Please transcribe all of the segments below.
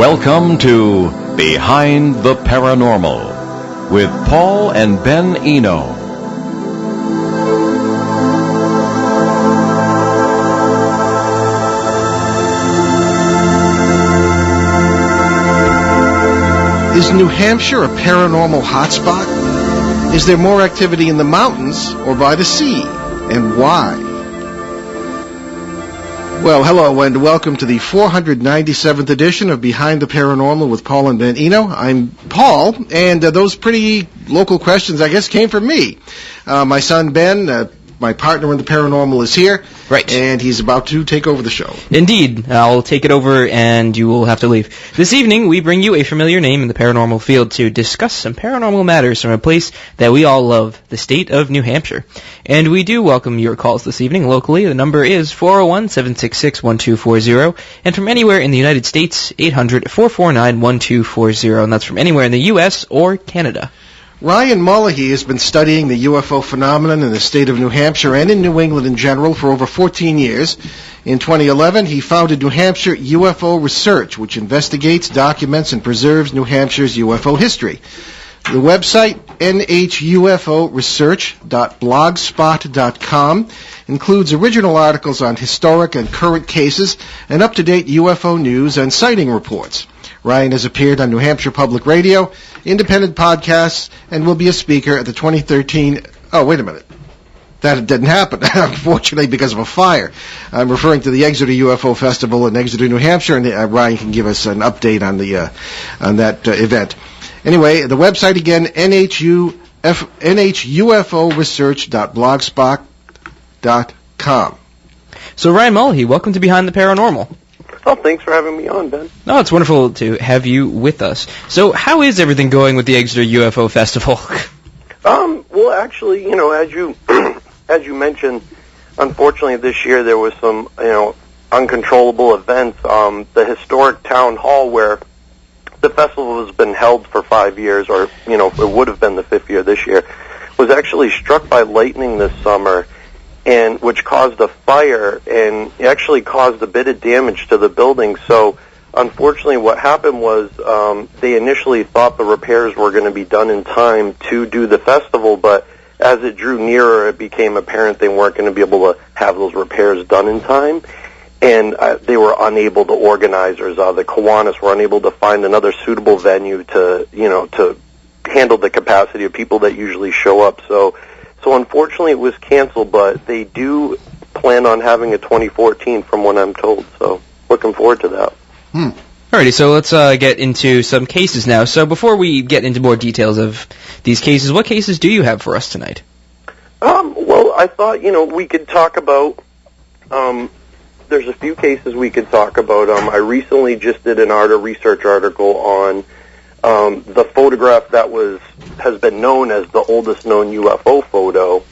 Welcome to Behind the Paranormal with Paul and Ben Eno. Is New Hampshire a paranormal hotspot? Is there more activity in the mountains or by the sea? And why? Well, hello and welcome to the 497th edition of Behind the Paranormal with Paul and Ben Eno. I'm Paul, and those pretty local questions, I guess, came from me. My son Ben, my partner in the paranormal, is here. Right. And he's about to take over the show. Indeed. I'll take it over and you will have to leave. This evening, we bring you a familiar name in the paranormal field to discuss some paranormal matters from a place that we all love, the state of New Hampshire. And we do welcome your calls this evening locally. The number is 401-766-1240. And from anywhere in the United States, 800-449-1240. And that's from anywhere in the U.S. or Canada. Ryan Mullahy has been studying the UFO phenomenon in the state of New Hampshire and in New England in general for over 14 years. In 2011, he founded New Hampshire UFO Research, which investigates, documents, and preserves New Hampshire's UFO history. The website, nhuforesearch.blogspot.com, includes original articles on historic and current cases and up-to-date UFO news and sighting reports. Ryan has appeared on New Hampshire Public Radio, independent podcasts, and will be a speaker at the 2013... Oh, wait a minute. That didn't happen, unfortunately, because of a fire. I'm referring to the Exeter UFO Festival in Exeter, New Hampshire, and Ryan can give us an update on the on that event. Anyway, the website again, nhuforesearch.blogspot.com. So, Ryan Mullahy, welcome to Behind the Paranormal. Oh, thanks for having me on, Ben. No, it's wonderful to have you with us. So, how is everything going with the Exeter UFO Festival? Well, actually, as you as you mentioned, unfortunately this year there was some, uncontrollable events. The historic town hall where the festival has been held for 5 years, or it would have been the 5th year this year, was actually struck by lightning this summer, and which caused a fire and actually caused a bit of damage to the building. So unfortunately what happened was they initially thought the repairs were going to be done in time to do the festival, but as it drew nearer it became apparent they weren't going to be able to have those repairs done in time, and they were unable to organizers, the Kiwanis were unable to find another suitable venue to handle the capacity of people that usually show up. So unfortunately it was canceled, but they do plan on having a 2014 from what I'm told. So looking forward to that. Alrighty, so let's get into some cases now. So before we get into more details of these cases, what cases do you have for us tonight? Well, I thought, we could talk about, there's a few cases we could talk about. I recently just did a research article on the photograph that has been known as the oldest known UFO photo,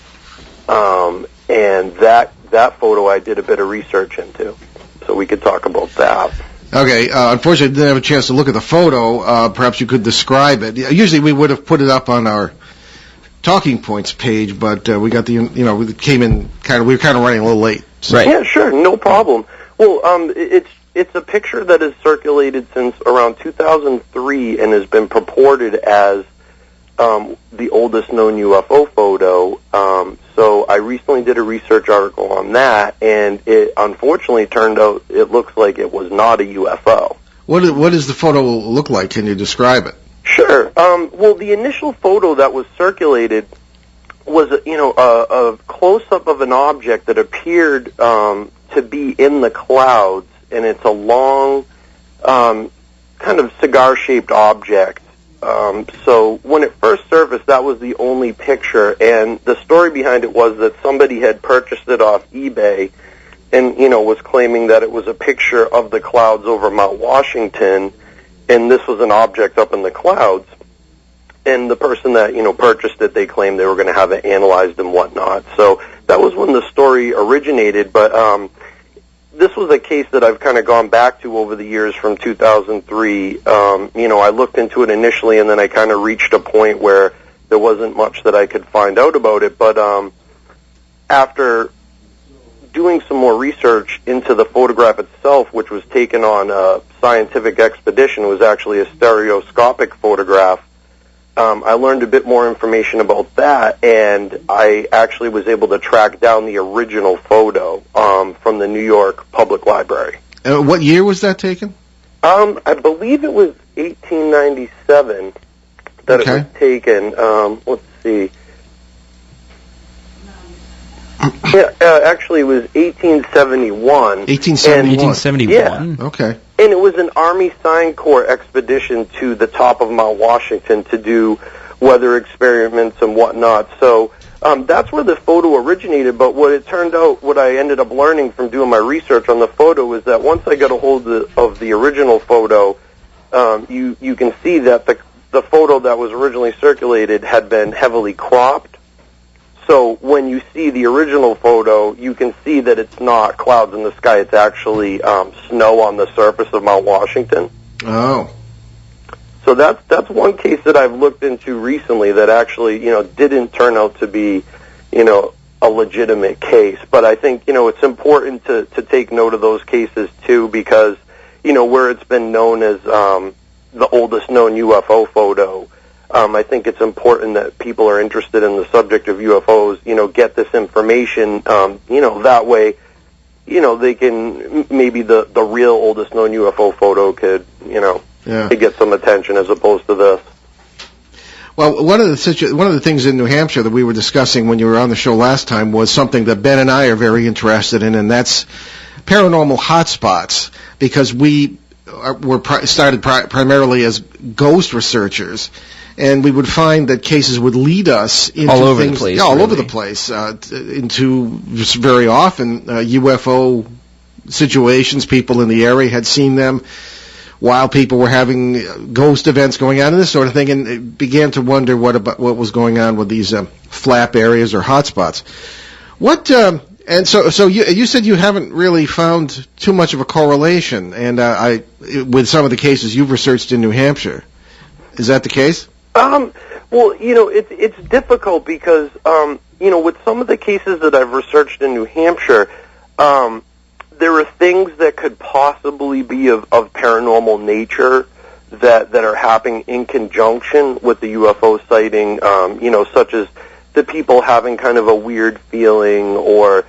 and that photo I did a bit of research into, so we could talk about that. Okay, unfortunately I didn't have a chance to look at the photo. Perhaps you could describe it. Usually we would have put it up on our talking points page, but we got we came in we were kind of running a little late. So. Right. Yeah, sure, no problem. Well, it's a picture that has circulated since around 2003 and has been purported as the oldest known UFO photo. So I recently did a research article on that, and it unfortunately turned out it looks like it was not a UFO. What does the photo look like? Can you describe it? Sure. Well, the initial photo that was circulated was, a close-up of an object that appeared to be in the clouds, and it's a long, kind of cigar-shaped object. So when it first surfaced, that was the only picture, and the story behind it was that somebody had purchased it off eBay and, was claiming that it was a picture of the clouds over Mount Washington, and this was an object up in the clouds. And the person that, purchased it, they claimed they were going to have it analyzed and whatnot. So that was when the story originated, but this was a case that I've kind of gone back to over the years from 2003. I looked into it initially, and then I kind of reached a point where there wasn't much that I could find out about it. But after doing some more research into the photograph itself, which was taken on a scientific expedition. It was actually a stereoscopic photograph. I learned a bit more information about that, and I actually was able to track down the original photo from the New York Public Library. What year was that taken? I believe it was 1897 that it was taken. Let's see. Yeah, actually, it was 1871. 1871. Yeah. Okay. And it was an Army Sign Corps expedition to the top of Mount Washington to do weather experiments and whatnot. So that's where the photo originated. But what it turned out, what I ended up learning from doing my research on the photo, is that once I got a hold of the original photo, you can see that the photo that was originally circulated had been heavily cropped. So when you see the original photo, you can see that it's not clouds in the sky. It's actually snow on the surface of Mount Washington. Oh. So that's one case that I've looked into recently that actually, didn't turn out to be, a legitimate case. But I think, it's important to take note of those cases, too, because, where it's been known as the oldest known UFO photo, I think it's important that people are interested in the subject of UFOs, get this information, that way, they can, maybe the real oldest known UFO photo could, to get some attention as opposed to this. Well, one of the things in New Hampshire that we were discussing when you were on the show last time was something that Ben and I are very interested in, and that's paranormal hotspots, because we started primarily as ghost researchers. And we would find that cases would lead us into all over things, the place, all really. over the place, into just very often UFO situations. People in the area had seen them while people were having ghost events going on and this sort of thing, and it began to wonder what was going on with these flap areas or hotspots. And so you said you haven't really found too much of a correlation, and with some of the cases you've researched in New Hampshire. Is that the case? Well, it's difficult because, with some of the cases that I've researched in New Hampshire, there are things that could possibly be of paranormal nature that are happening in conjunction with the UFO sighting, such as the people having kind of a weird feeling or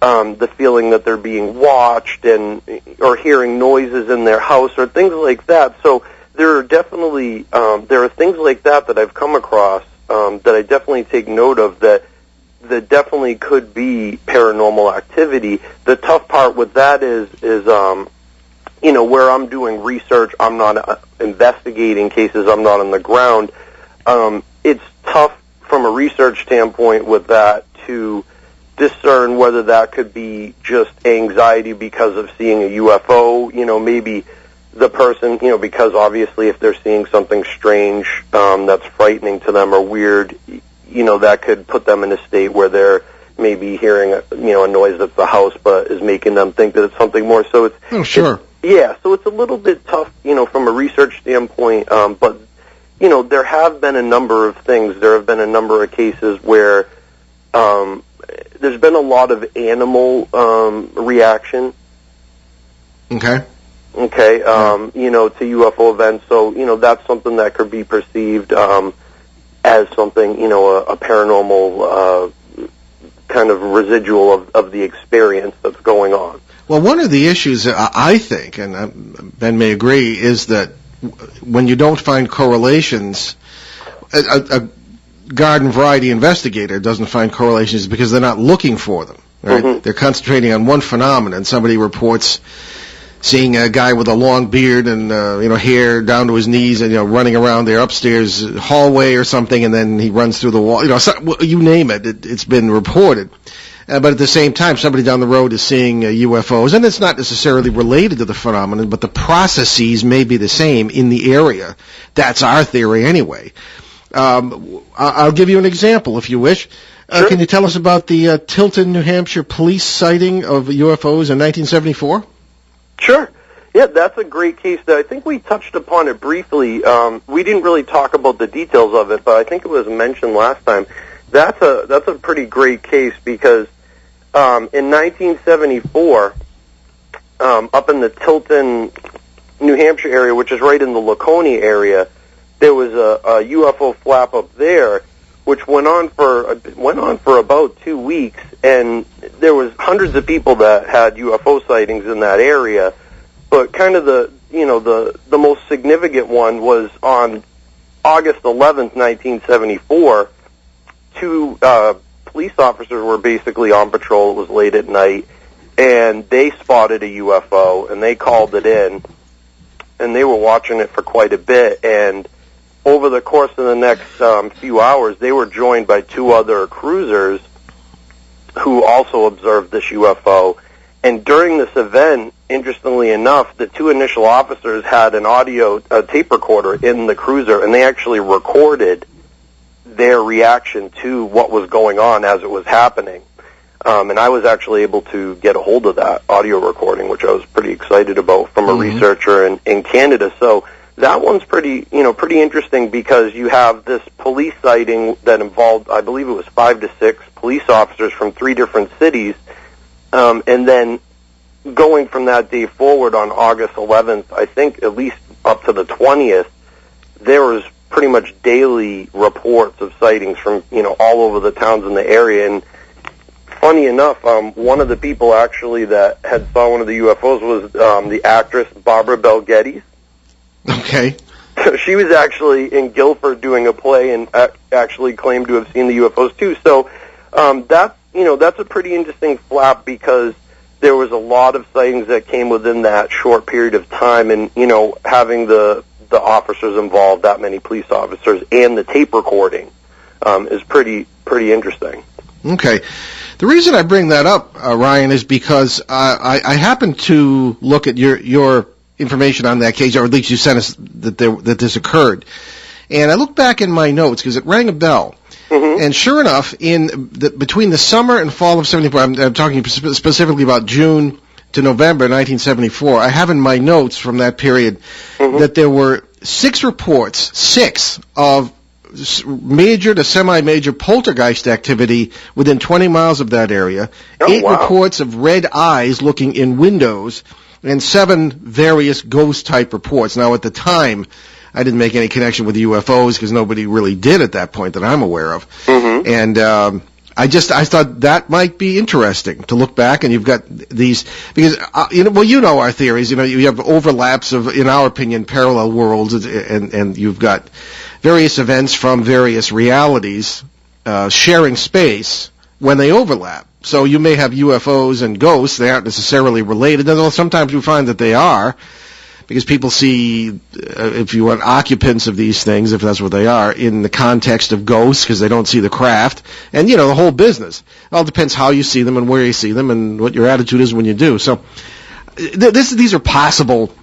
the feeling that they're being watched or hearing noises in their house or things like that. So there are definitely there are things like that I've come across that I definitely take note of that definitely could be paranormal activity. The tough part with that is where I'm doing research, I'm not investigating cases, I'm not on the ground. It's tough from a research standpoint with that to discern whether that could be just anxiety because of seeing a UFO, maybe the person, because obviously if they're seeing something strange that's frightening to them or weird, that could put them in a state where they're maybe hearing a noise at the house but is making them think that it's something more. So it's so it's a little bit tough, from a research standpoint, but there have been a number of things. There have been a number of cases where there's been a lot of animal reaction. Okay. To UFO events. So, that's something that could be perceived as something, a paranormal kind of residual of the experience that's going on. Well, one of the issues, I think, and Ben may agree, is that when you don't find correlations, a garden variety investigator doesn't find correlations because they're not looking for them. Right? Mm-hmm. They're concentrating on one phenomenon. Somebody reports seeing a guy with a long beard and hair down to his knees and running around their upstairs hallway or something, and then he runs through the wall. You name it, it's been reported. But at the same time, somebody down the road is seeing UFOs, and it's not necessarily related to the phenomenon, but the processes may be the same in the area. That's our theory anyway. I'll give you an example if you wish. Sure. Can you tell us about the Tilton, New Hampshire police sighting of UFOs in 1974? Sure. Yeah, that's a great case that I think we touched upon it briefly. We didn't really talk about the details of it, but I think it was mentioned last time. That's a pretty great case because in 1974, up in the Tilton, New Hampshire area, which is right in the Laconia area, there was a UFO flap up there, which went on for about 2 weeks, and there was hundreds of people that had UFO sightings in that area. But kind of the most significant one was on August 11th, 1974. Two police officers were basically on patrol. It was late at night, and they spotted a UFO, and they called it in, and they were watching it for quite a bit. And over the course of the next few hours, they were joined by two other cruisers who also observed this UFO. And during this event, interestingly enough, the two initial officers had a tape recorder in the cruiser, and they actually recorded their reaction to what was going on as it was happening. And I was actually able to get a hold of that audio recording, which I was pretty excited about from a researcher in Canada. So that one's pretty interesting, because you have this police sighting that involved, I believe it was 5 to 6 police officers from 3 different cities. And then going from that day forward on August 11th, I think at least up to the 20th, there was pretty much daily reports of sightings from, all over the towns in the area. And funny enough, one of the people actually that had saw one of the UFOs was the actress Barbara Bel Geddes. Okay. So she was actually in Guilford doing a play and actually claimed to have seen the UFOs too. So that's a pretty interesting flap, because there was a lot of sightings that came within that short period of time, and having the officers involved, that many police officers, and the tape recording is pretty interesting. Okay. The reason I bring that up, Ryan, is because I happened to look at your information on that case, or at least you sent us that this occurred, and I looked back in my notes because it rang a bell. Mm-hmm. And sure enough, between the summer and fall of 74, I'm talking specifically about June to November 1974, I have in my notes from that period that there were 6 reports of major to semi-major poltergeist activity within 20 miles of that area, 8 reports of red eyes looking in windows, and 7 various ghost-type reports. Now, at the time, I didn't make any connection with UFOs because nobody really did at that point that I'm aware of. Mm-hmm. And I thought that might be interesting to look back, and you've got these, because our theories. You have overlaps of, in our opinion, parallel worlds, and you've got various events from various realities sharing space when they overlap. So you may have UFOs and ghosts; they aren't necessarily related. Although sometimes we find that they are, because people see, if you want, occupants of these things, if that's what they are, in the context of ghosts, because they don't see the craft, and the whole business. It all depends how you see them and where you see them and what your attitude is when you do. So these are possible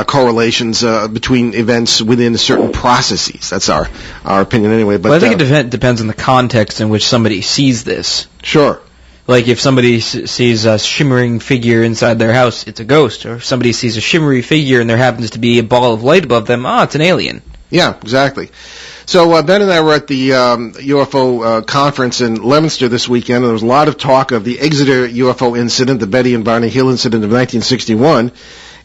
correlations between events within certain processes. That's our opinion anyway. But I think it depends on the context in which somebody sees this. Sure. Like if somebody sees a shimmering figure inside their house, it's a ghost. Or if somebody sees a shimmery figure and there happens to be a ball of light above them, it's an alien. Yeah, exactly. So Ben and I were at the UFO conference in Leominster this weekend, and there was a lot of talk of the Exeter UFO incident, the Betty and Barney Hill incident of 1961.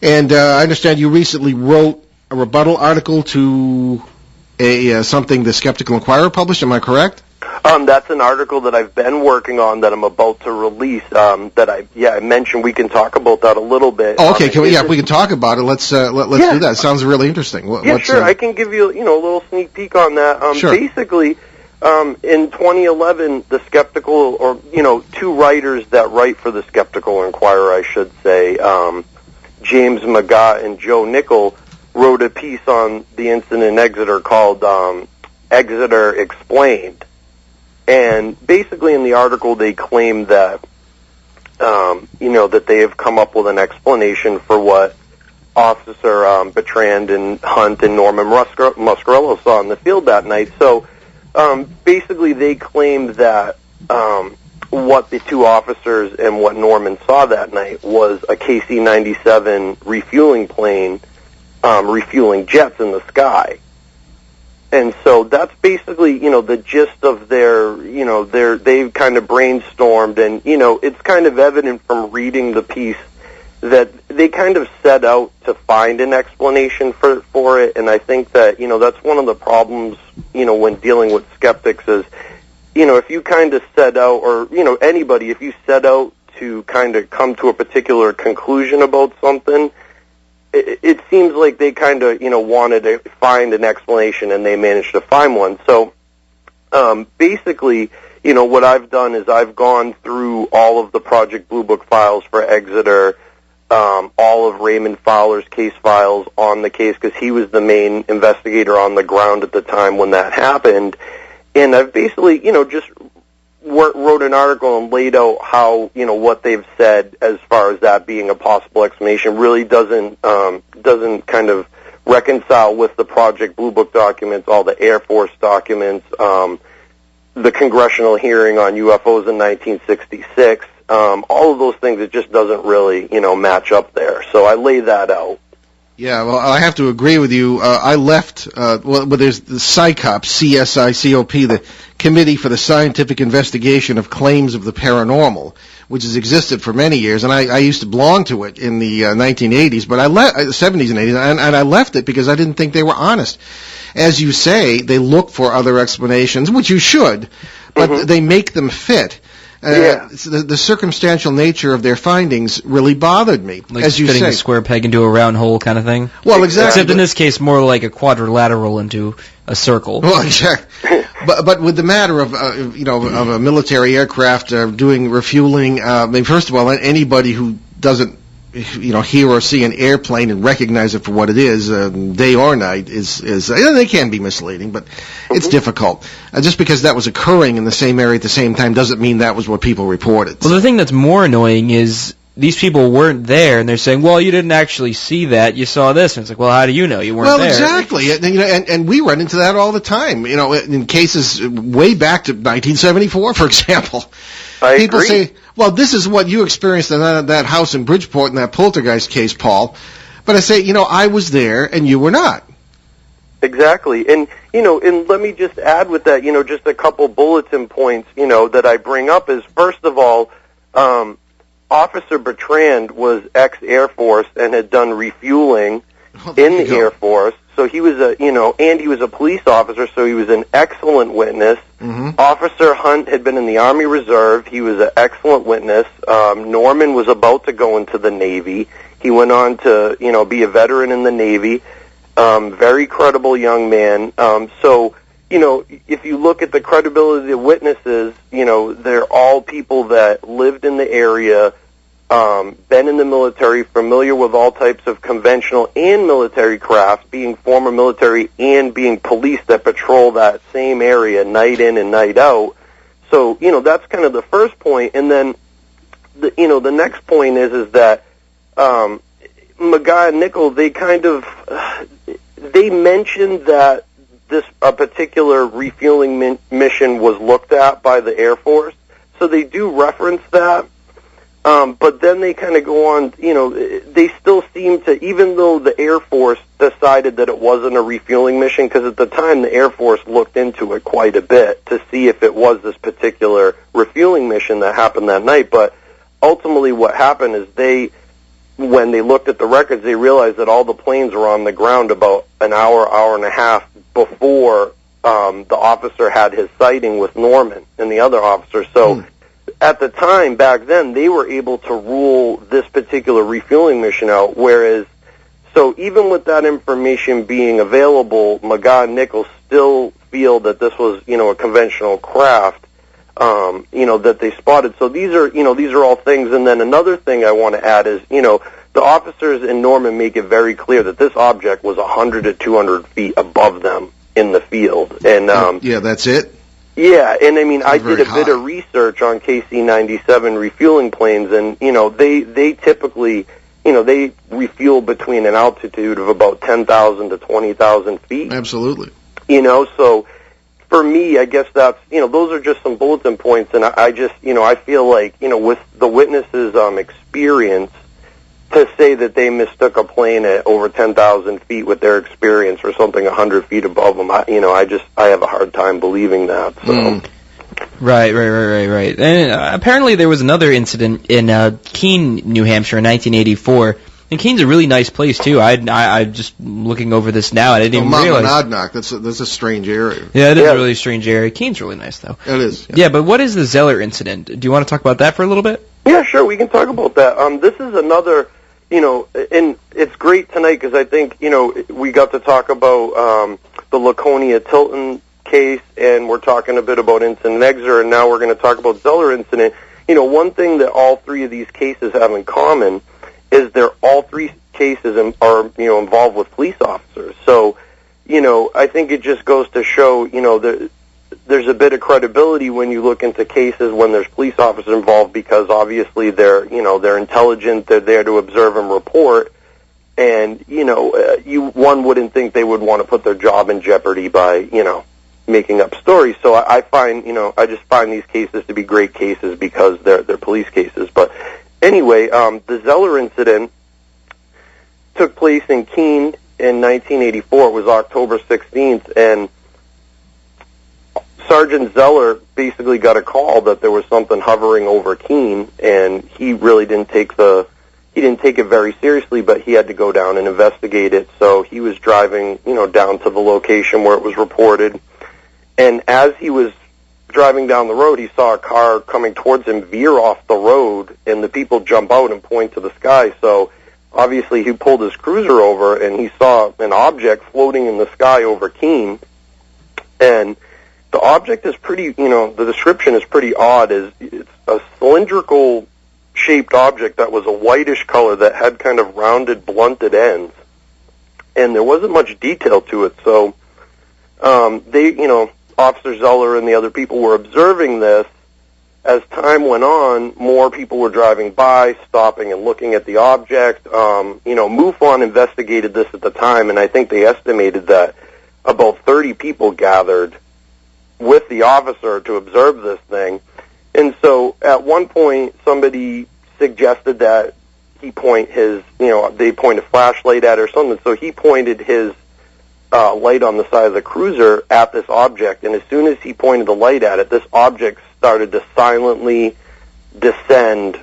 And I understand you recently wrote a rebuttal article to something the Skeptical Inquirer published. Am I correct? That's an article that I've been working on that I'm about to release. I mentioned we can talk about that a little bit. Oh, okay. If we can talk about it, let's do that. It sounds really interesting. Sure. I can give you a little sneak peek on that. Sure. Basically, in 2011, the Skeptical, or 2 writers that write for the Skeptical Inquirer, I should say, James McGaugh and Joe Nickel, wrote a piece on the incident in Exeter called Exeter Explained. And basically in the article they claim that, that they have come up with an explanation for what Officer Bertrand and Hunt and Norman Muscarello saw in the field that night. So basically they claim that what the 2 officers and what Norman saw that night was a KC-97 refueling plane refueling jets in the sky. And so that's basically, the gist of they've kind of brainstormed, and, it's kind of evident from reading the piece that they kind of set out to find an explanation for it, and I think that, that's one of the problems, when dealing with skeptics is, if you kind of set out, or, anybody, if you set out to kind of come to a particular conclusion about something, it seems like they kind of, wanted to find an explanation, and they managed to find one. So, basically, what I've done is I've gone through all of the Project Blue Book files for Exeter, all of Raymond Fowler's case files on the case, because he was the main investigator on the ground at the time when that happened. And I've basically, just wrote an article and laid out how, what they've said as far as that being a possible explanation really doesn't kind of reconcile with the Project Blue Book documents, all the Air Force documents, the congressional hearing on UFOs in 1966, all of those things. It just doesn't really, match up there. So I lay that out. Yeah, well, I have to agree with you. I left, there's the CSICOP, C-S-I-C-O-P, the Committee for the Scientific Investigation of Claims of the Paranormal, which has existed for many years, and I used to belong to it in the 1980s, but I left, 70s and 80s, and I left it because I didn't think they were honest. As you say, they look for other explanations, which you should, but they make them fit. The circumstantial nature of their findings really bothered me, like as you fitting say. a square peg into a round hole kind of thing? Well, exactly. Except in this case, more like a quadrilateral into a circle. Well, exactly. But with the matter of, of a military aircraft doing refueling, first of all, anybody who doesn't, hear or see an airplane and recognize it for what it is, day or night, they can be misleading, but it's difficult. Just because that was occurring in the same area at the same time doesn't mean that was what people reported. Well, the thing that's more annoying is these people weren't there, and they're saying, well, you didn't actually see that, you saw this. And it's like, well, how do you know? You weren't there. Well, exactly. And we run into that all the time, in cases way back to 1974, for example. People agree. Say, well, this is what you experienced in that house in Bridgeport in that poltergeist case, Paul. But I say, I was there and you were not. Exactly. And, and let me just add with that, just a couple bulletin points, that I bring up is, first of all, Officer Bertrand was ex-Air Force and had done refueling in the Air Force. So he was and he was a police officer, so he was an excellent witness. Officer Hunt had been in the Army Reserve. He was an excellent witness. Norman was about to go into the Navy. He went on to, be a veteran in the Navy. Very credible young man. So, if you look at the credibility of the witnesses, they're all people that lived in the area, been in the military, familiar with all types of conventional and military crafts, being former military and being police that patrol that same area night in and night out. So, that's kind of the first point. And then, the next point is that Mullahy and Nichol, they mentioned that a particular refueling mission was looked at by the Air Force, so they do reference that. But then they kind of go on, they still seem to, even though the Air Force decided that it wasn't a refueling mission, because at the time the Air Force looked into it quite a bit to see if it was this particular refueling mission that happened that night. But ultimately what happened is when they looked at the records, they realized that all the planes were on the ground about an hour and a half before the officer had his sighting with Norman and the other officer. So at the time, back then, they were able to rule this particular refueling mission out, whereas, so even with that information being available, Mullahy and Nichol still feel that this was, a conventional craft, that they spotted. So these are all things. And then another thing I want to add is, the officers in Norman make it very clear that this object was 100 to 200 feet above them in the field. And that's it? Yeah, and I did a bit of research on KC-97 refueling planes, and, they typically, they refuel between an altitude of about 10,000 to 20,000 feet. Absolutely. So for me, I guess that's, those are just some bulletin points, and I just, I feel like, with the witnesses' experience, to say that they mistook a plane at over 10,000 feet with their experience for something 100 feet above them, I have a hard time believing that. So. Right. And apparently there was another incident in Keene, New Hampshire in 1984. And Keene's a really nice place, too. I just looking over this now, and I didn't even realize. Monadnock, that's a strange area. Yeah, it is a really strange area. Keene's really nice, though. It is. Yeah, but what is the Zeller incident? Do you want to talk about that for a little bit? Yeah, sure, we can talk about that. This is another, and it's great tonight because I think, we got to talk about the Laconia Tilton case, and we're talking a bit about Incident Exeter, and now we're going to talk about Zeller incident. One thing that all three of these cases have in common is all three cases are involved with police officers. So, I think it just goes to show, there's a bit of credibility when you look into cases when there's police officers involved, because obviously they're intelligent, they're there to observe and report, and one wouldn't think they would want to put their job in jeopardy by making up stories. So I just find these cases to be great cases because they're police cases. But anyway, the Zeller incident took place in Keene in 1984. It was October 16th, and Sergeant Zeller basically got a call that there was something hovering over Keene, and he really didn't take it very seriously, but he had to go down and investigate it. So he was driving, down to the location where it was reported, and as he was driving down the road, he saw a car coming towards him veer off the road, and the people jump out and point to the sky. So obviously he pulled his cruiser over, and he saw an object floating in the sky over Keene, and the object is pretty, the description is pretty odd. It's a cylindrical-shaped object that was a whitish color that had kind of rounded, blunted ends, and there wasn't much detail to it. So Officer Zeller and the other people were observing this. As time went on, more people were driving by, stopping and looking at the object. MUFON investigated this at the time, and I think they estimated that about 30 people gathered with the officer to observe this thing. And so at one point, somebody suggested that he point they point a flashlight at it or something. So he pointed his light on the side of the cruiser at this object, and as soon as he pointed the light at it, this object started to silently descend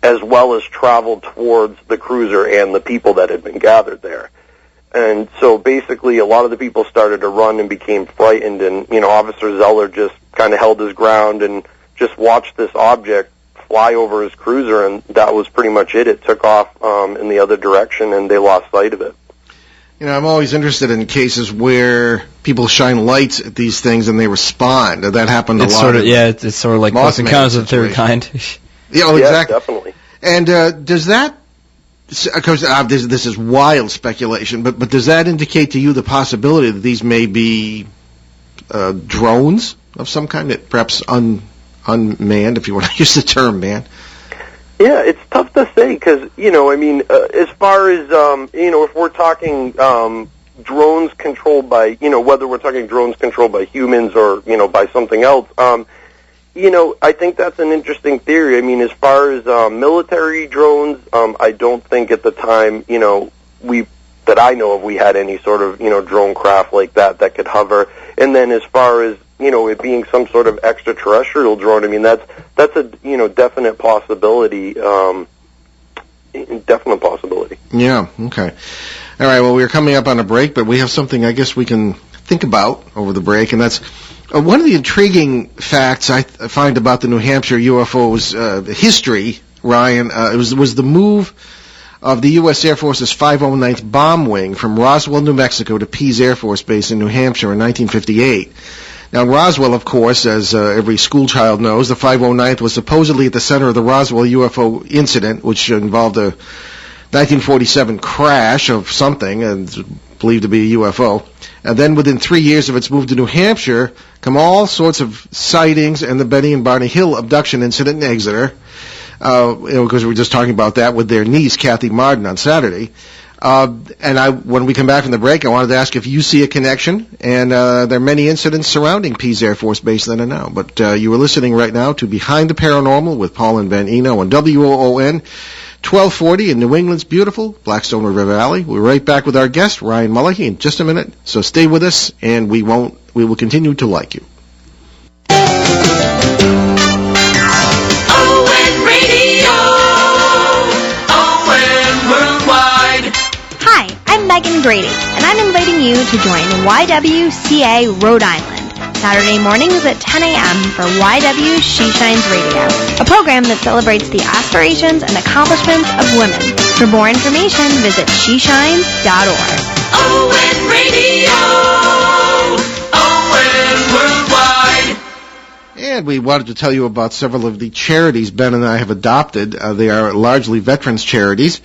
as well as travel towards the cruiser and the people that had been gathered there. And so basically a lot of the people started to run and became frightened, and Officer Zeller just kind of held his ground and just watched this object fly over his cruiser, and that was pretty much it. It took off in the other direction, and they lost sight of it. I'm always interested in cases where people shine lights at these things and they respond. That happened a lot. It's sort of like Close Encounters of the Third Kind. Yeah, exactly. Definitely. And does that, of course, this is wild speculation, but does that indicate to you the possibility that these may be drones of some kind, that perhaps unmanned, if you want to use the term man? Yeah, it's tough to say because, as far as, if we're talking drones controlled by, whether we're talking drones controlled by humans or, by something else, I think that's an interesting theory. I mean, as far as military drones, I don't think at the time, that I know of, we had any sort of, drone craft like that could hover. And then as far as, it being some sort of extraterrestrial drone, I mean, that's a, definite possibility, definite possibility. Yeah, okay. All right, well, we're coming up on a break, but we have something I guess we can think about over the break, and that's one of the intriguing facts I find about the New Hampshire UFOs history, Ryan, was the move of the U.S. Air Force's 509th Bomb Wing from Roswell, New Mexico to Pease Air Force Base in New Hampshire in 1958. Now, Roswell, of course, as every schoolchild knows, the 509th was supposedly at the center of the Roswell UFO incident, which involved a 1947 crash of something, and believed to be a UFO. And then within 3 years of its move to New Hampshire come all sorts of sightings and the Betty and Barney Hill abduction incident in Exeter, because we were just talking about that with their niece, Kathy Martin, on Saturday. When we come back from the break, I wanted to ask if you see a connection, and there are many incidents surrounding Pease Air Force Base then and now. But you are listening right now to Behind the Paranormal with Paul and Ben Eno on WOON, 1240 in New England's beautiful Blackstone River Valley. We're right back with our guest, Ryan Mullahy, in just a minute. So stay with us, and we will continue to like you. I'm Megan Grady, and I'm inviting you to join YWCA Rhode Island, Saturday mornings at 10 a.m. for YW She Shines Radio, a program that celebrates the aspirations and accomplishments of women. For more information, visit sheshines.org. ON Radio, ON Worldwide. And we wanted to tell you about several of the charities Ben and I have adopted. They are largely veterans charities.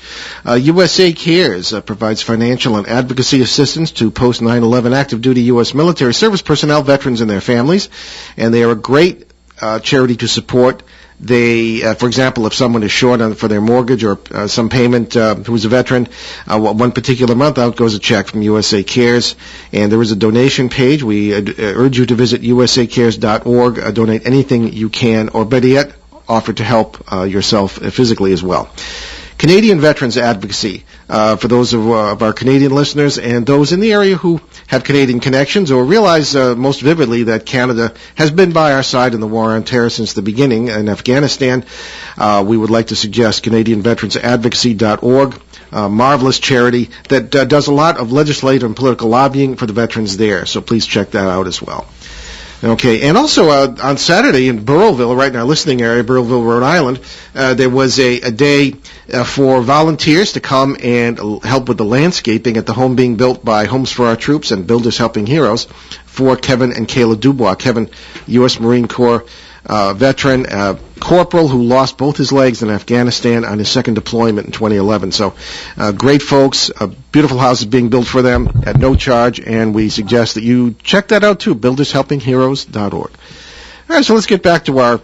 USA Cares provides financial and advocacy assistance to post-9/11 active duty U.S. military service personnel, veterans, and their families. And they are a great charity to support. They, for example, if someone is short for their mortgage or some payment who's a veteran, one particular month out goes a check from USA Cares, and there is a donation page. We urge you to visit usacares.org, donate anything you can, or better yet, offer to help yourself physically as well. Canadian Veterans Advocacy, for those of our Canadian listeners and those in the area who have Canadian connections or realize most vividly that Canada has been by our side in the war on terror since the beginning in Afghanistan, we would like to suggest CanadianVeteransAdvocacy.org, marvelous charity that does a lot of legislative and political lobbying for the veterans there, so please check that out as well. Okay, and also on Saturday in Burrillville, right in our listening area, Burrillville, Rhode Island, there was a day for volunteers to come and help with the landscaping at the home being built by Homes for Our Troops and Builders Helping Heroes for Kevin and Kayla Dubois. Kevin, U.S. Marine Corps veteran, corporal who lost both his legs in Afghanistan on his second deployment in 2011. So great folks, a beautiful house is being built for them at no charge, and we suggest that you check that out too, buildershelpingheroes.org. All right, so let's get back to our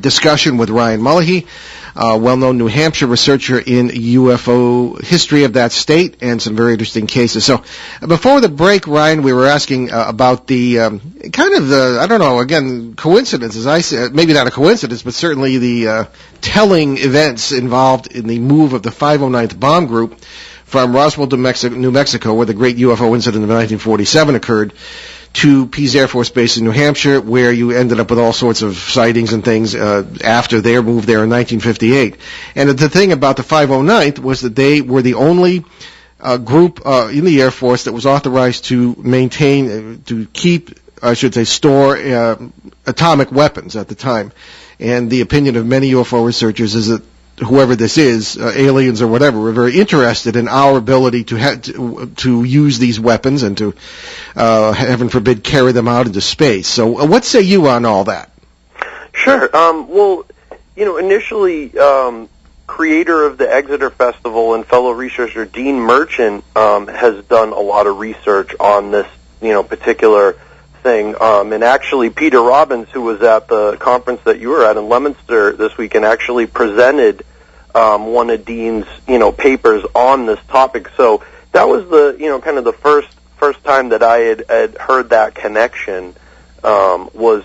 discussion with Ryan Mullahy, well-known New Hampshire researcher in UFO history of that state and some very interesting cases. So before the break, Ryan, we were asking about the kind of the, I don't know, again, coincidences. I said maybe not a coincidence, but certainly the telling events involved in the move of the 509th Bomb Group from Roswell, New Mexico, where the great UFO incident of 1947 occurred, to Pease Air Force Base in New Hampshire, where you ended up with all sorts of sightings and things after their move there in 1958. And the thing about the 509th was that they were the only group in the Air Force that was authorized to maintain, to keep, I should say, store atomic weapons at the time. And the opinion of many UFO researchers is that whoever this is, aliens or whatever, were very interested in our ability to use these weapons and to, heaven forbid, carry them out into space. So what say you on all that? Sure. Well, initially, creator of the Exeter Festival and fellow researcher Dean Merchant has done a lot of research on this, particular thing. And actually, Peter Robbins, who was at the conference that you were at in Leominster this weekend, actually presented one of Dean's, papers on this topic. So that was the, kind of the first time that I had heard that connection was,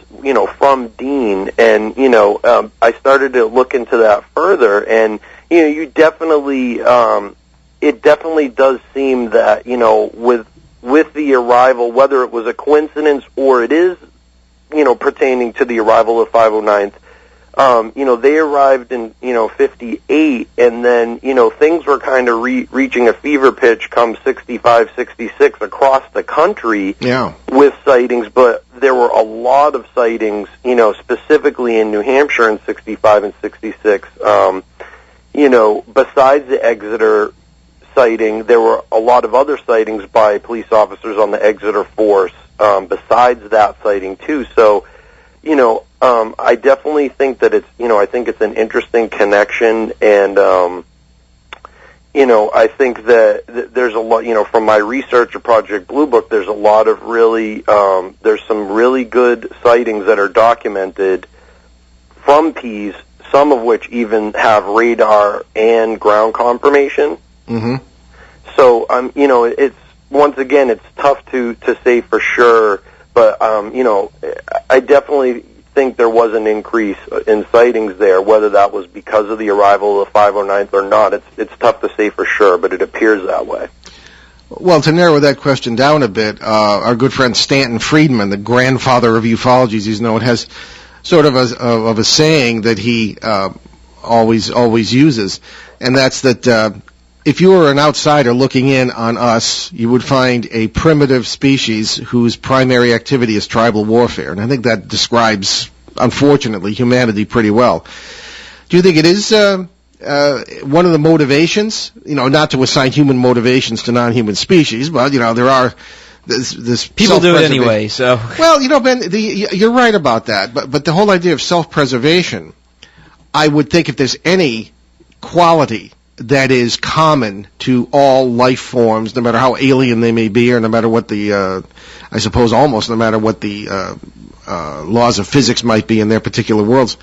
from Dean. And, I started to look into that further. And, you definitely, it definitely does seem that, with the arrival, whether it was a coincidence or it is, pertaining to the arrival of 509th, they arrived in, 58, and then, things were kind of reaching a fever pitch come 65, 66 across the country with sightings, but there were a lot of sightings, specifically in New Hampshire in 65 and 66. Besides the Exeter sighting, there were a lot of other sightings by police officers on the Exeter force besides that sighting too. So, I definitely think that it's, I think it's an interesting connection, and I think that there's a lot, from my research of Project Blue Book, there's a lot of really, there's some really good sightings that are documented from Pease, some of which even have radar and ground confirmation. Mm-hmm. So, it's, once again, it's tough to say for sure, but, I definitely think there was an increase in sightings there. Whether that was because of the arrival of the 509th or not, it's tough to say for sure, but it appears that way. Well, to narrow that question down a bit, our good friend Stanton Friedman, the grandfather of ufology, as he's known, has sort of a saying that he always uses, and that's that if you were an outsider looking in on us, you would find a primitive species whose primary activity is tribal warfare. And I think that describes, unfortunately, humanity pretty well. Do you think it is one of the motivations, not to assign human motivations to non-human species, but, there are this people do it anyway, so. Well, Ben, you're right about that, but the whole idea of self-preservation, I would think if there's any quality that is common to all life forms, no matter how alien they may be, or no matter what the, I suppose almost no matter what the laws of physics might be in their particular worlds,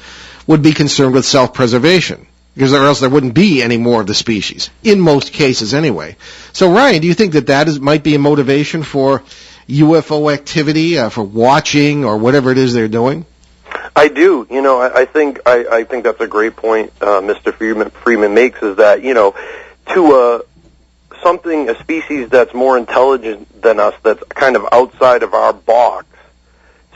would be concerned with self-preservation. Because or else there wouldn't be any more of the species, in most cases anyway. So, Ryan, do you think that might be a motivation for UFO activity, for watching, or whatever it is they're doing? I do. I think that's a great point Mr. Freeman makes, is that, to a species that's more intelligent than us, that's kind of outside of our box,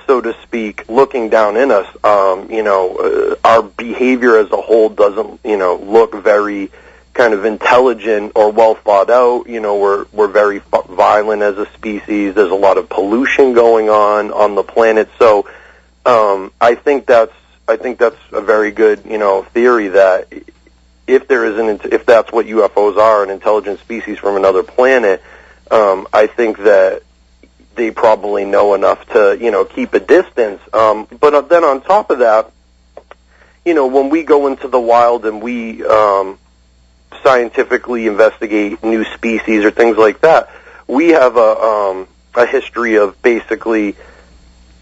so to speak, looking down in us, our behavior as a whole doesn't, look very kind of intelligent or well thought out. We're very violent as a species. There's a lot of pollution going on the planet. So, I think that's a very good, theory that if that's what UFOs are, an intelligent species from another planet, I think that they probably know enough to, keep a distance. But then on top of that, when we go into the wild and we scientifically investigate new species or things like that, we have a history of basically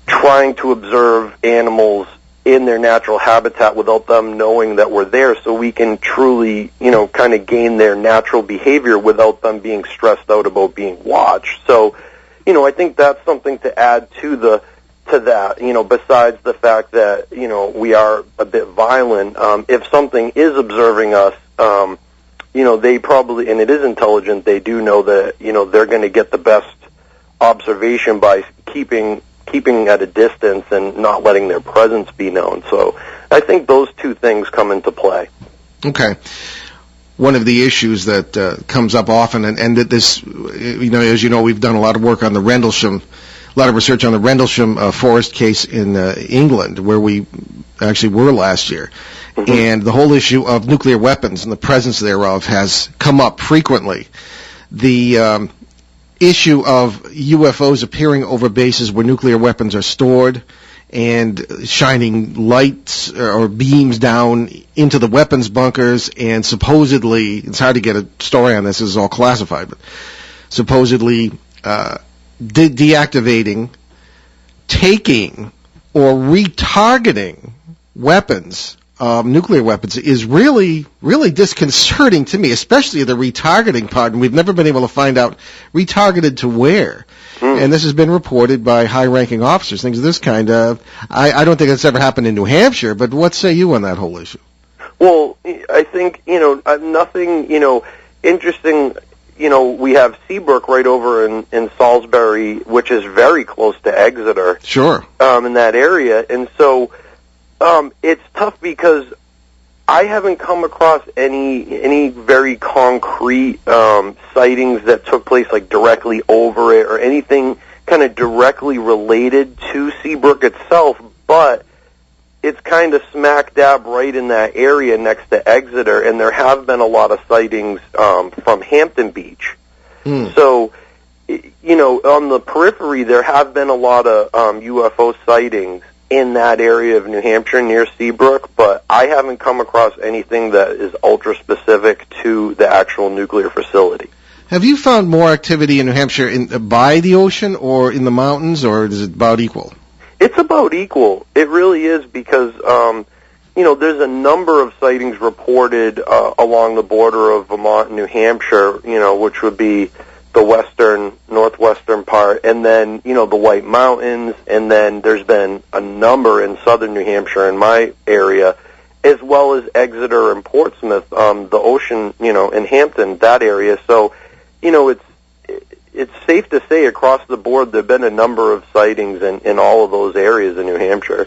trying to observe animals in their natural habitat without them knowing that we're there, so we can truly, kind of gain their natural behavior without them being stressed out about being watched. So, I think that's something to add to that, besides the fact that, we are a bit violent. If something is observing us, they probably, and it is intelligent, they do know that, they're going to get the best observation by keeping at a distance and not letting their presence be known. So I think those two things come into play. Okay. One of the issues that comes up often, and that this, as you know, we've done a lot of work on the Rendlesham, a lot of research on the Rendlesham forest case in England, where we actually were last year. Mm-hmm. And the whole issue of nuclear weapons and the presence thereof has come up frequently. The issue of UFOs appearing over bases where nuclear weapons are stored and shining lights or beams down into the weapons bunkers, and supposedly, it's hard to get a story on this, this is all classified, but supposedly deactivating, taking, or retargeting weapons, nuclear weapons, is really, really disconcerting to me, especially the retargeting part, and we've never been able to find out retargeted to where. And this has been reported by high-ranking officers, things of this kind. I don't think that's ever happened in New Hampshire, but what say you on that whole issue? Well, I think, nothing, interesting, we have Seabrook right over in Salisbury, which is very close to Exeter. Sure. In that area, and so it's tough because I haven't come across any very concrete sightings that took place like directly over it or anything kind of directly related to Seabrook itself, but it's kind of smack dab right in that area next to Exeter, and there have been a lot of sightings from Hampton Beach. So, on the periphery, there have been a lot of UFO sightings in that area of New Hampshire near Seabrook, but I haven't come across anything that is ultra-specific to the actual nuclear facility. Have you found more activity in New Hampshire by the ocean or in the mountains, or is it about equal? It's about equal. It really is, because, there's a number of sightings reported along the border of Vermont and New Hampshire, which would be the northwestern part, and then, the White Mountains, and then there's been a number in southern New Hampshire in my area, as well as Exeter and Portsmouth, the ocean, in Hampton, that area. So, it's safe to say across the board there have been a number of sightings in all of those areas in New Hampshire.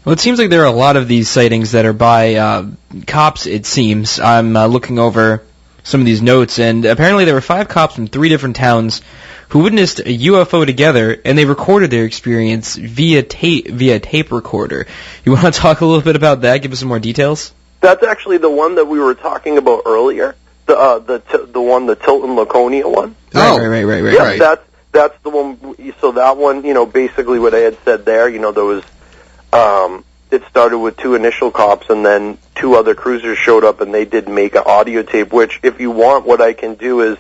Well, it seems like there are a lot of these sightings that are by cops, it seems. I'm looking over some of these notes, and apparently there were 5 cops from 3 different towns who witnessed a UFO together, and they recorded their experience via tape recorder. You want to talk a little bit about that? Give us some more details? That's actually the one that we were talking about earlier, the Tilton Laconia one. Right. Yeah, that's the one. So that one, basically what I had said there, there was, it started with 2 initial cops, and then 2 other cruisers showed up, and they did make an audio tape, which, if you want, what I can do is,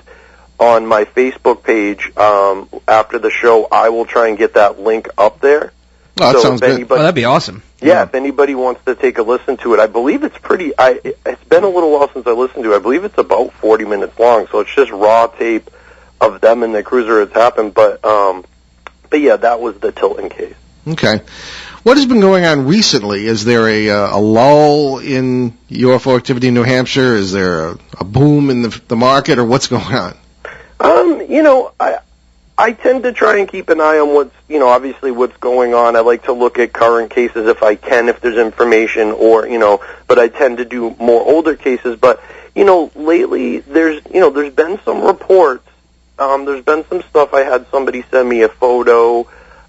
on my Facebook page, after the show, I will try and get that link up there. Oh, that sounds good. That'd be awesome. Yeah, if anybody wants to take a listen to it, I believe it's it's been a little while since I listened to it. I believe it's about 40 minutes long, so it's just raw tape of them and the cruiser it's happened. But yeah, that was the Tilton case. Okay. What has been going on recently? Is there a lull in UFO activity in New Hampshire? Is there a boom in the market, or what's going on? I tend to try and keep an eye on what's, obviously what's going on. I like to look at current cases if I can, if there's information, or, but I tend to do more older cases. But, lately there's been some reports. There's been some stuff. I had somebody send me a photo.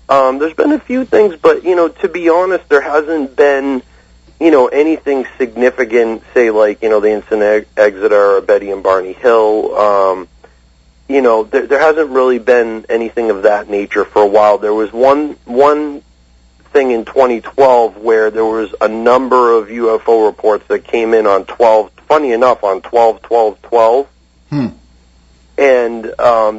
There's been a few things, but, to be honest, there hasn't been, anything significant, say, like, the incident at Exeter or Betty and Barney Hill. There hasn't really been anything of that nature for a while. There was one thing in 2012 where there was a number of UFO reports that came in on 12/12/12. And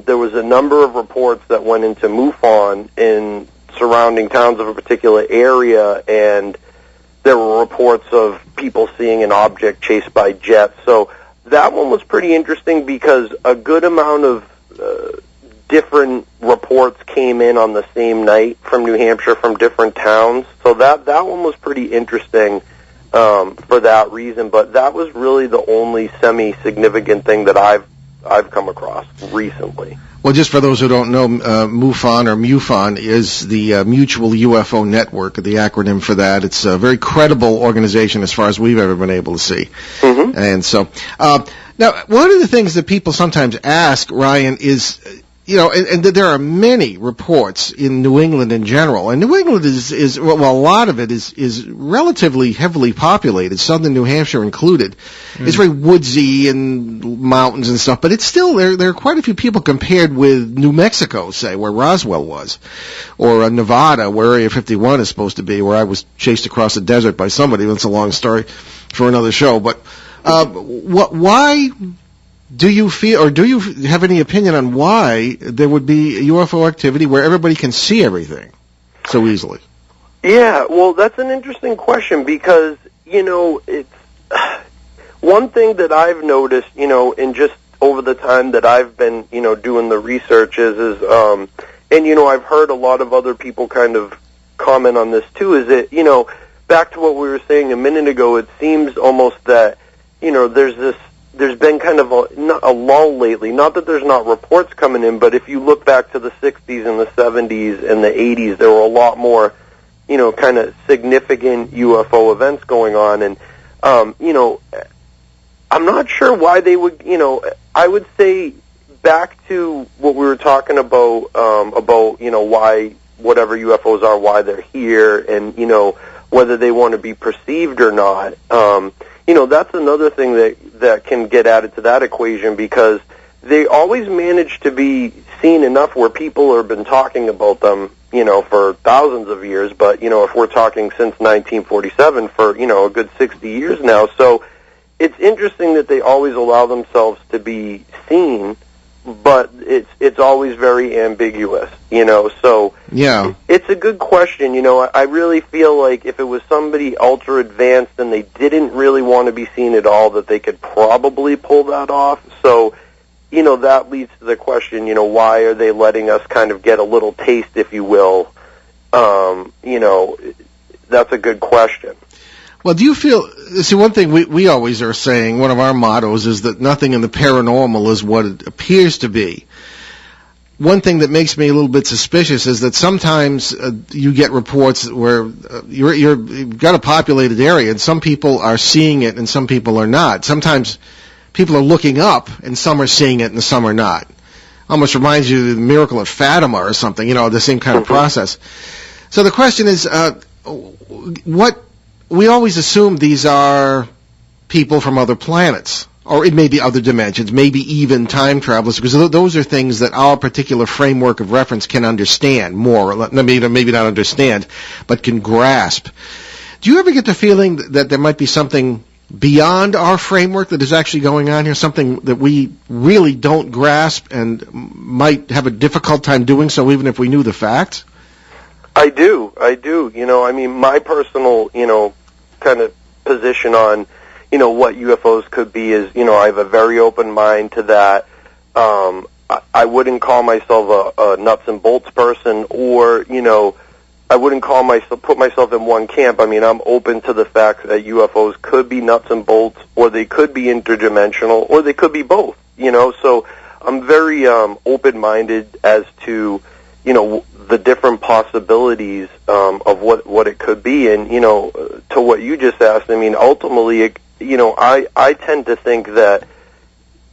there was a number of reports that went into MUFON in surrounding towns of a particular area, and there were reports of people seeing an object chased by jets. So that one was pretty interesting because a good amount of different reports came in on the same night from New Hampshire, from different towns. So that one was pretty interesting for that reason. But that was really the only semi-significant thing that I've come across recently. Well, just for those who don't know, MUFON is the Mutual UFO Network, the acronym for that. It's a very credible organization as far as we've ever been able to see. Mm-hmm. And so, now, one of the things that people sometimes ask, Ryan, is, and there are many reports in New England in general, and New England is a lot of it is relatively heavily populated, southern New Hampshire included. It's very woodsy and mountains and stuff, but it's still, there are quite a few people compared with New Mexico, say, where Roswell was, or Nevada, where Area 51 is supposed to be, where I was chased across the desert by somebody. That's a long story for another show, but why do you feel, or do you have any opinion on why there would be UFO activity where everybody can see everything so easily? Yeah, well, that's an interesting question because, it's one thing that I've noticed, in just over the time that I've been, doing the research is and, I've heard a lot of other people kind of comment on this too, is that, back to what we were saying a minute ago, it seems almost that, there's been kind of a lull lately. Not that there's not reports coming in, but if you look back to the 60s and the 70s and the 80s, there were a lot more, kind of significant UFO events going on. And, I'm not sure why they would, I would say back to what we were talking about, why whatever UFOs are, why they're here, and, whether they want to be perceived or not. That's another thing that can get added to that equation because they always manage to be seen enough where people have been talking about them, for thousands of years. But, if we're talking since 1947 for, a good 60 years now. So it's interesting that they always allow themselves to be seen, but it's always very ambiguous, so yeah, it's a good question. I really feel like if it was somebody ultra advanced and they didn't really want to be seen at all, that they could probably pull that off. So that leads to the question, why are they letting us kind of get a little taste, if you will? That's a good question. Well, do you feel, one thing we always are saying, one of our mottos is that nothing in the paranormal is what it appears to be. One thing that makes me a little bit suspicious is that sometimes you get reports where you've got a populated area and some people are seeing it and some people are not. Sometimes people are looking up and some are seeing it and some are not. Almost reminds you of the miracle at Fatima or something, the same kind of process. So the question is, what we always assume these are people from other planets. Or it may be other dimensions, maybe even time travelers, because those are things that our particular framework of reference can understand more, or maybe not understand, but can grasp. Do you ever get the feeling that there might be something beyond our framework that is actually going on here, something that we really don't grasp and might have a difficult time doing so even if we knew the facts? I do. My personal, kind of position on what UFOs could be is, I have a very open mind to that. I wouldn't call myself a nuts and bolts person, or, I wouldn't put myself in one camp. I'm open to the fact that UFOs could be nuts and bolts, or they could be interdimensional, or they could be both, so I'm very open-minded as to, the different possibilities of what it could be. And, to what you just asked, ultimately, I tend to think that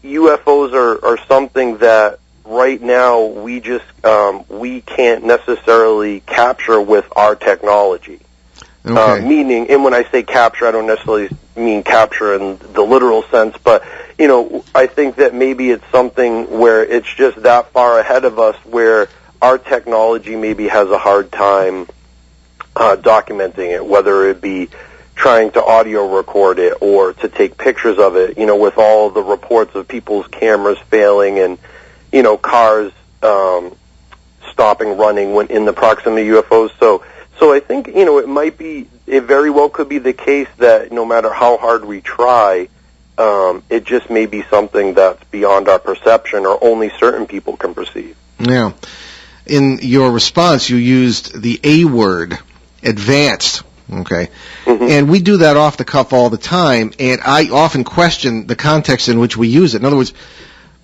UFOs are something that right now we just we can't necessarily capture with our technology. Okay. Meaning, and when I say capture, I don't necessarily mean capture in the literal sense, but I think that maybe it's something where it's just that far ahead of us, where our technology maybe has a hard time documenting it, whether it be trying to audio record it or to take pictures of it, with all the reports of people's cameras failing and, cars stopping running when in the proximity of UFOs. So I think, it very well could be the case that no matter how hard we try, it just may be something that's beyond our perception or only certain people can perceive. Yeah. In your response, you used the A word, advanced. Okay. Mm-hmm. And we do that off the cuff all the time, and I often question the context in which we use it. In other words,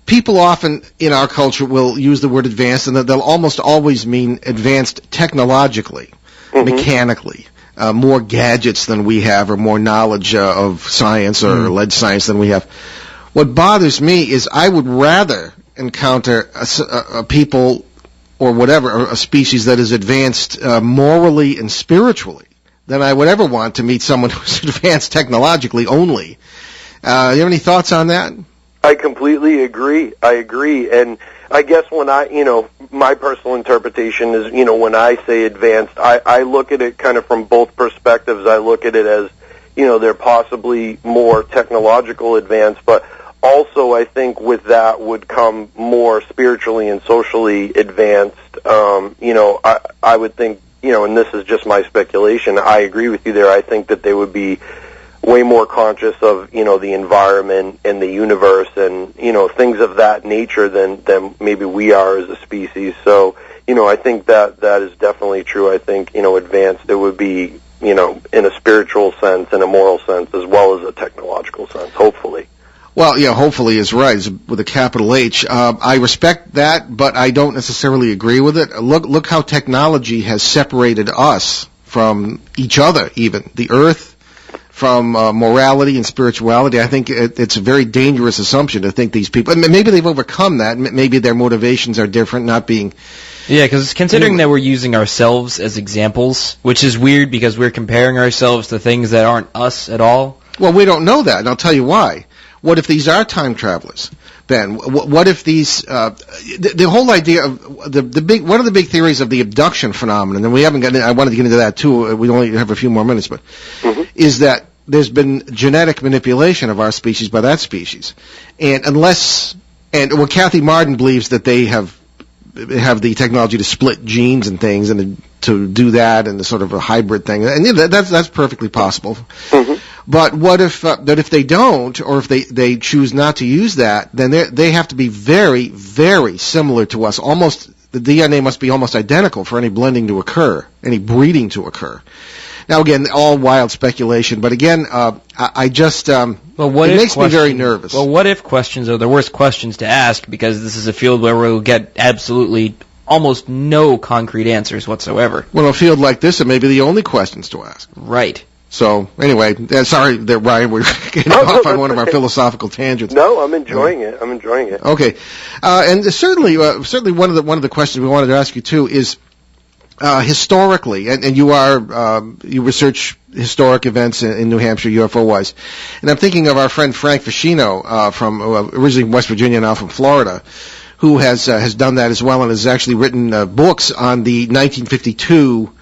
people often in our culture will use the word advanced, and they'll almost always mean advanced technologically, mechanically, more gadgets than we have, or more knowledge of science or lead science than we have. What bothers me is I would rather encounter a people or whatever, a species that is advanced morally and spiritually, than I would ever want to meet someone who's advanced technologically only. You have any thoughts on that? I completely agree. And I guess when my personal interpretation is, when I say advanced, I look at it kind of from both perspectives. I look at it as, they're possibly more technological advanced, but also I think with that would come more spiritually and socially advanced. I would think, and this is just my speculation, I agree with you there. I think that they would be way more conscious of, the environment and the universe and, things of that nature than maybe we are as a species. So, I think that is definitely true. I think, advanced, it would be, in a spiritual sense and a moral sense as well as a technological sense, hopefully. Well, yeah, hopefully is right, with a capital H. I respect that, but I don't necessarily agree with it. Look how technology has separated us from each other, even. The Earth, from morality and spirituality. I think it's a very dangerous assumption to think these people, and maybe they've overcome that, maybe their motivations are different, not being... Yeah, because considering that we're using ourselves as examples, which is weird because we're comparing ourselves to things that aren't us at all. Well, we don't know that, and I'll tell you why. What if these are time travelers, Ben? What if these? The whole idea of one of the big theories of the abduction phenomenon, and we haven't gotten. I wanted to get into that too. We only have a few more minutes, but is that there's been genetic manipulation of our species by that species, and Kathy Martin believes that they have the technology to split genes and things and to do that and the sort of a hybrid thing, and that's perfectly possible. But what if that if they don't, or if they choose not to use that, then they have to be very, very similar to us. Almost the DNA must be almost identical for any blending to occur, any breeding to occur. Now, again, all wild speculation, but again, I just it makes me very nervous. Well, what if questions are the worst questions to ask, because this is a field where we'll get absolutely almost no concrete answers whatsoever. Well, a field like this, it may be the only questions to ask. Right. So, anyway, sorry that, Ryan, we're getting off on one of our philosophical tangents. No, I'm enjoying it. I'm enjoying it. Okay. And certainly one of the questions we wanted to ask you, too, is historically, and you research historic events in New Hampshire UFO-wise, and I'm thinking of our friend Frank Ficino from originally from West Virginia, now from Florida, who has done that as well and has actually written books on the 1952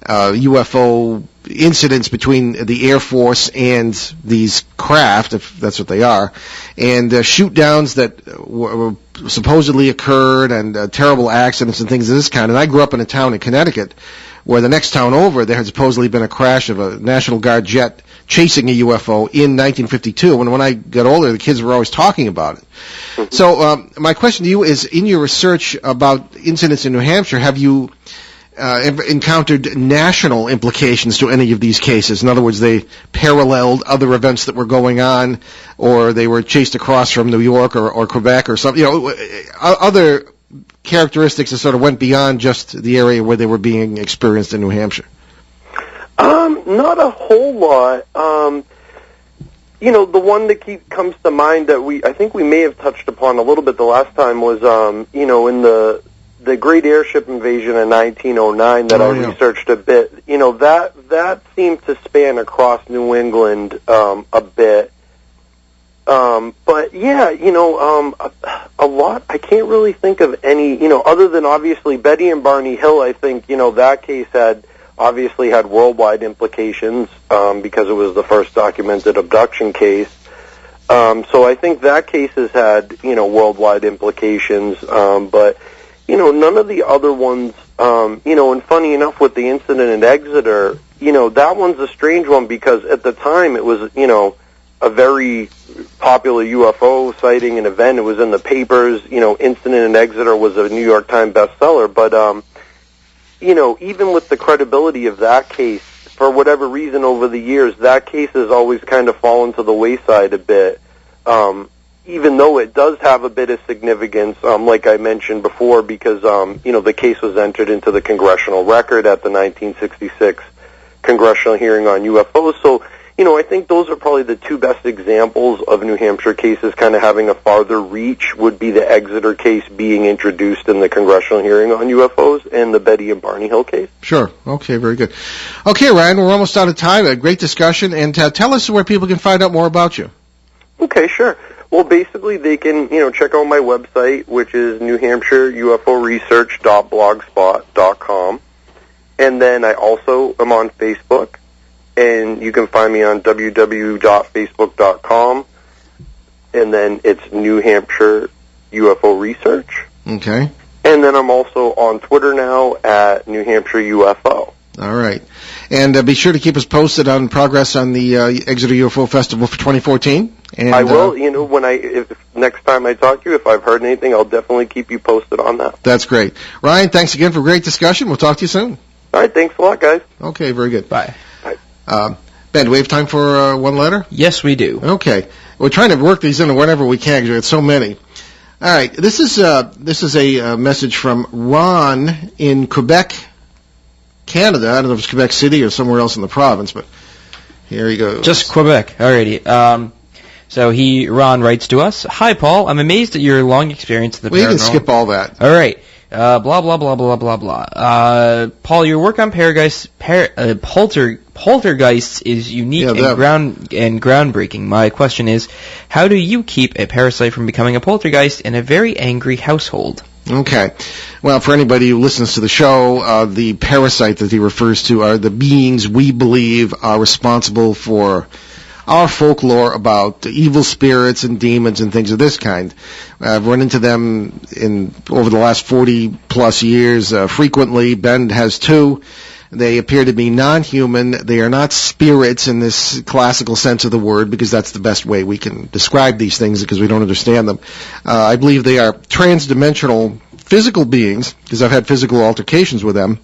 UFO incidents between the Air Force and these craft, if that's what they are, and shoot-downs that were supposedly occurred, and terrible accidents and things of this kind. And I grew up in a town in Connecticut where the next town over, there had supposedly been a crash of a National Guard jet chasing a UFO in 1952. And when I got older, the kids were always talking about it. So my question to you is, in your research about incidents in New Hampshire, have you encountered national implications to any of these cases? In other words, they paralleled other events that were going on, or they were chased across from New York or Quebec or something, other characteristics that sort of went beyond just the area where they were being experienced in New Hampshire. Not a whole lot. The one that comes to mind that I think we may have touched upon a little bit the last time was, in the Great Airship Invasion in 1909 that I researched a bit. That seemed to span across New England a bit. But yeah, a lot. I can't really think of any, other than obviously Betty and Barney Hill. I think, that case obviously had worldwide implications because it was the first documented abduction case. So I think that case has had, worldwide implications. But, none of the other ones, and funny enough with the incident in Exeter, that one's a strange one because at the time it was, a very popular UFO sighting and event. It was in the papers. Incident in Exeter was a New York Times bestseller. But, even with the credibility of that case, for whatever reason over the years, that case has always kind of fallen to the wayside a bit. Even though it does have a bit of significance, like I mentioned before, because, the case was entered into the congressional record at the 1966 congressional hearing on UFOs. So, I think those are probably the two best examples of New Hampshire cases kind of having a farther reach would be the Exeter case being introduced in the congressional hearing on UFOs and the Betty and Barney Hill case. Sure. Okay, very good. Okay, Ryan, we're almost out of time. A great discussion. And tell us where people can find out more about you. Okay, sure. Well, basically, they can, check out my website, which is newhampshireUFOresearch.blogspot.com. And then I also am on Facebook. And you can find me on www.facebook.com, and then it's New Hampshire UFO Research. Okay. And then I'm also on Twitter now at New Hampshire UFO. All right. And be sure to keep us posted on progress on the Exeter UFO Festival for 2014. And, I will. If next time I talk to you, if I've heard anything, I'll definitely keep you posted on that. That's great. Ryan, thanks again for a great discussion. We'll talk to you soon. All right. Thanks a lot, guys. Okay, very good. Bye. Ben, do we have time for one letter? Yes, we do. Okay. We're trying to work these in whenever we can because we have so many. All right. This is a message from Ron in Quebec, Canada. I don't know if it's Quebec City or somewhere else in the province, but here he goes. Just Quebec. Alrighty. So Ron writes to us, "Hi, Paul. I'm amazed at your long experience in the paranormal." Well, you can skip all that. All right. Blah, blah, blah, blah, blah, blah. Paul, your work on poltergeists is unique and groundbreaking. My question is, how do you keep a parasite from becoming a poltergeist in a very angry household? Okay. Well, for anybody who listens to the show, the parasite that he refers to are the beings we believe are responsible for our folklore about evil spirits and demons and things of this kind. I've run into them over the last 40-plus years frequently. Ben has too. They appear to be non-human. They are not spirits in this classical sense of the word, because that's the best way we can describe these things, because we don't understand them. I believe they are trans-dimensional physical beings, because I've had physical altercations with them,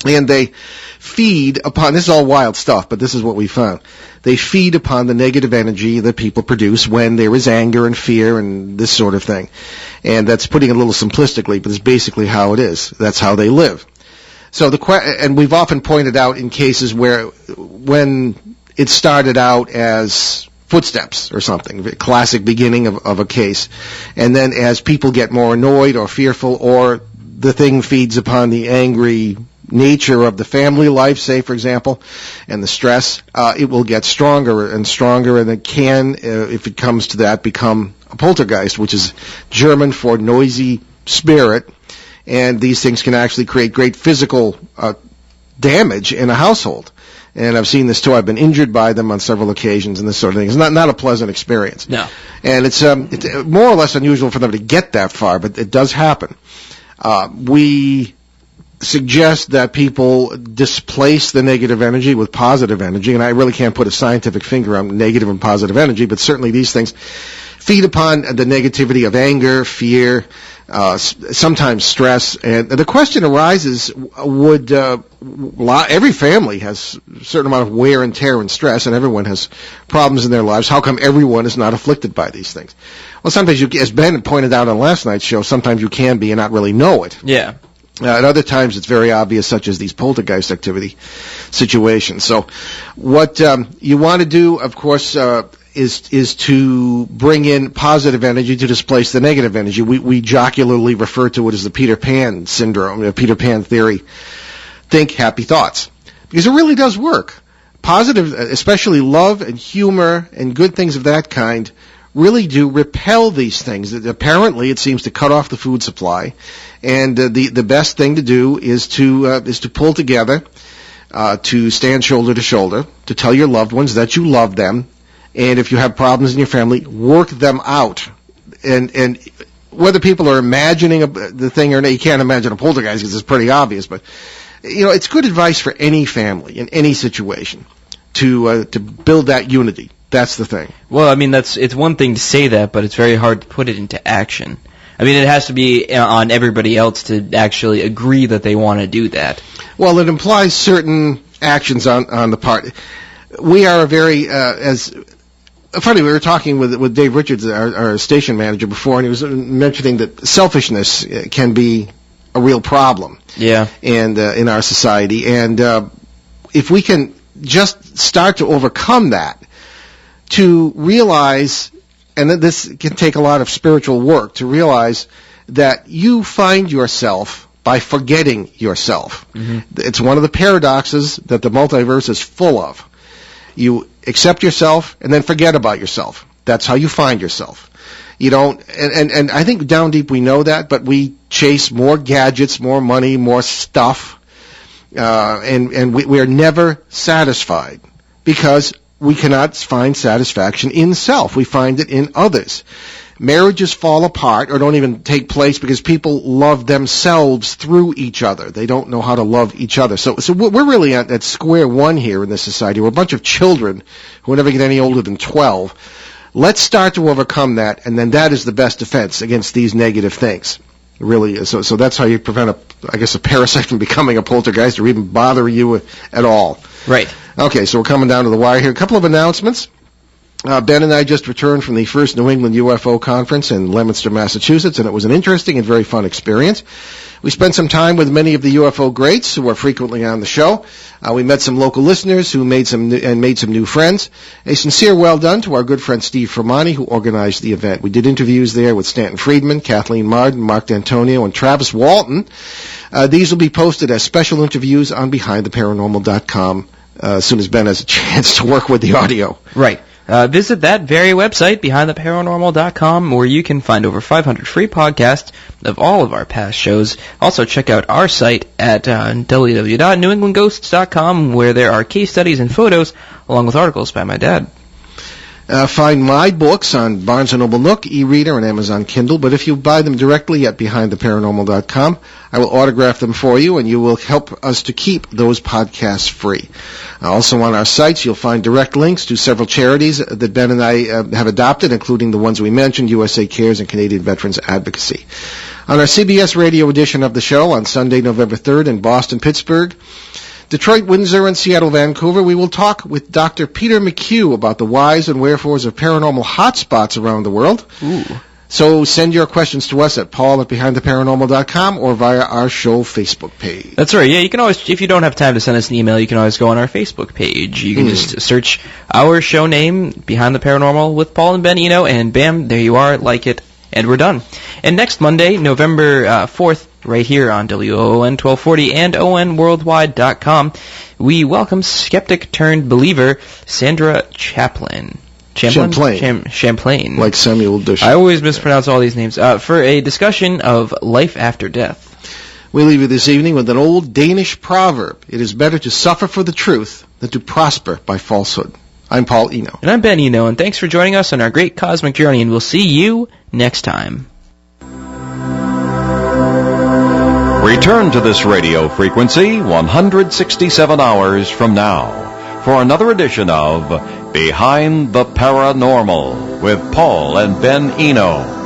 and they feed upon, this is all wild stuff, but this is what we found. They feed upon the negative energy that people produce when there is anger and fear and this sort of thing. And that's putting it a little simplistically, but it's basically how it is. That's how they live. So and we've often pointed out in cases where when it started out as footsteps or something, a classic beginning of a case, and then as people get more annoyed or fearful, or the thing feeds upon the angry nature of the family life, say, for example, and the stress, it will get stronger and stronger, and it can, if it comes to that, become a poltergeist, which is German for noisy spirit. And these things can actually create great physical damage in a household. And I've seen this too. I've been injured by them on several occasions and this sort of thing. It's not a pleasant experience. No. And it's more or less unusual for them to get that far, but it does happen. We suggest that people displace the negative energy with positive energy, and I really can't put a scientific finger on negative and positive energy, but certainly these things feed upon the negativity of anger, fear, sometimes stress. And the question arises, would every family has a certain amount of wear and tear and stress, and everyone has problems in their lives. How come everyone is not afflicted by these things? Well, sometimes, as Ben pointed out on last night's show, sometimes you can be and not really know it. Yeah. At other times, it's very obvious, such as these poltergeist activity situations. So what you want to do, of course, is to bring in positive energy to displace the negative energy. We jocularly refer to it as the Peter Pan syndrome, the Peter Pan theory. Think happy thoughts. Because it really does work. Positive, especially love and humor and good things of that kind, really do repel these things. Apparently, it seems to cut off the food supply, and the best thing to do is to pull together, to stand shoulder to shoulder, to tell your loved ones that you love them, and if you have problems in your family, work them out. And whether people are imagining the thing or not, you can't imagine a poltergeist because it's pretty obvious, but it's good advice for any family in any situation to build that unity. That's the thing. Well, I mean, it's one thing to say that, but it's very hard to put it into action. I mean, it has to be on everybody else to actually agree that they want to do that. Well, it implies certain actions on the part. We are a very funny. We were talking with Dave Richards, our station manager, before, and he was mentioning that selfishness can be a real problem. Yeah. And in our society, and if we can just start to overcome that, to realize, and this can take a lot of spiritual work, to realize that you find yourself by forgetting yourself. Mm-hmm. It's one of the paradoxes that the multiverse is full of. You accept yourself and then forget about yourself. That's how you find yourself. You don't, and I think down deep we know that, but we chase more gadgets, more money, more stuff, and we are never satisfied because we cannot find satisfaction in self. We find it in others. Marriages fall apart or don't even take place because people love themselves through each other. They don't know how to love each other. So we're really at square one here in this society. We're a bunch of children who will never get any older than 12. Let's start to overcome that, and then that is the best defense against these negative things. It really is. So that's how you prevent a parasite from becoming a poltergeist or even bothering you at all. Right. Okay, so we're coming down to the wire here. A couple of announcements. Ben and I just returned from the first New England UFO conference in Leominster, Massachusetts, and it was an interesting and very fun experience. We spent some time with many of the UFO greats who are frequently on the show. We met some local listeners who made some new friends. A sincere well done to our good friend Steve Fermani, who organized the event. We did interviews there with Stanton Friedman, Kathleen Martin, Mark D'Antonio, and Travis Walton. These will be posted as special interviews on BehindTheParanormal.com as soon as Ben has a chance to work with the audio. Right. Visit that very website, BehindTheParanormal.com, where you can find over 500 free podcasts of all of our past shows. Also, check out our site at www.newenglandghosts.com, where there are case studies and photos, along with articles by my dad. Find my books on Barnes & Noble Nook, e-reader, and Amazon Kindle. But if you buy them directly at BehindTheParanormal.com, I will autograph them for you, and you will help us to keep those podcasts free. Also on our sites, you'll find direct links to several charities that Ben and I have adopted, including the ones we mentioned, USA Cares and Canadian Veterans Advocacy. On our CBS radio edition of the show on Sunday, November 3rd in Boston, Pittsburgh, Detroit, Windsor, and Seattle, Vancouver, we will talk with Dr. Peter McHugh about the whys and wherefores of paranormal hotspots around the world. Ooh. So send your questions to us at paul@behindtheparanormal.com or via our show Facebook page. That's right. Yeah, you can always, if you don't have time to send us an email, you can always go on our Facebook page. You can just search our show name, Behind the Paranormal, with Paul and Ben Eno, and bam, there you are, like it, and we're done. And next Monday, November 4th, right here on WOON 1240 and ONWorldwide.com, we welcome skeptic-turned-believer Sandra Champlain. Champlain. Like Samuel Dush. I always mispronounce all these names. For a discussion of life after death. We leave you this evening with an old Danish proverb. It is better to suffer for the truth than to prosper by falsehood. I'm Paul Eno. And I'm Ben Eno, and thanks for joining us on our great cosmic journey, and we'll see you next time. Return to this radio frequency 167 hours from now for another edition of Behind the Paranormal with Paul and Ben Eno.